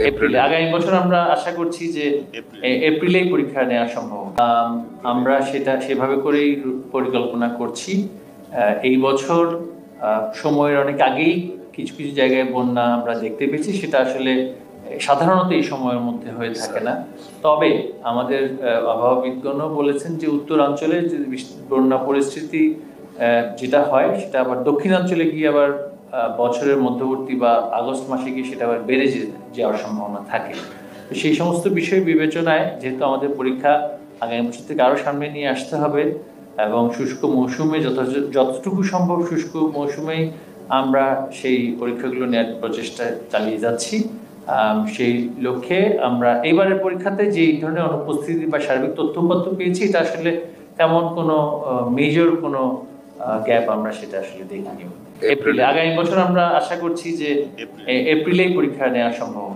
এপ্রিলে আগামী বছর আমরা আশা করছি যে এপ্রিলেই পরীক্ষা নেওয়া সম্ভব। আমরা সেভাবে করেই পরিকল্পনা করছি। এই বছর সময়ের অনেক আগেই কিছু কিছু জায়গায় বন্যা আমরা দেখতে পেয়েছি, সেটা আসলে সাধারণত এই সময়ের মধ্যে হয়ে থাকে না। তবে আমাদের আবহাওয়াবিদগণও বলেছেন যে উত্তরাঞ্চলে যে বন্যা পরিস্থিতি যেটা হয় সেটা আবার দক্ষিণাঞ্চলে গিয়ে আবার বছরের মধ্যবর্তী বা আগস্ট মাসে গিয়ে সেটা আবার বেড়ে যাওয়ার সম্ভাবনা থাকে। তো সেই সমস্ত বিষয় বিবেচনায় যেহেতু আমাদের পরীক্ষা আগামী বছর থেকে আরো সামনে নিয়ে আসতে হবে এবং শুষ্ক মৌসুমে যতটুকু সম্ভব শুষ্ক মৌসুমেই আমরা সেই পরীক্ষাগুলো নেওয়ার প্রচেষ্টা চালিয়ে যাচ্ছি। সেই লক্ষ্যে আমরা এবারের পরীক্ষাতে যে ধরনের অনুপস্থিতি বা সার্বিক তথ্যপত্র পেয়েছি, এটা আসলে তেমন কোনো মেজর কোনো গ্যাপ আমরা সেটা আসলে দেখিনি। এপ্রিলে আগামী বছর আমরা আশা করছি যে এপ্রিলেই পরীক্ষা নেওয়া সম্ভব।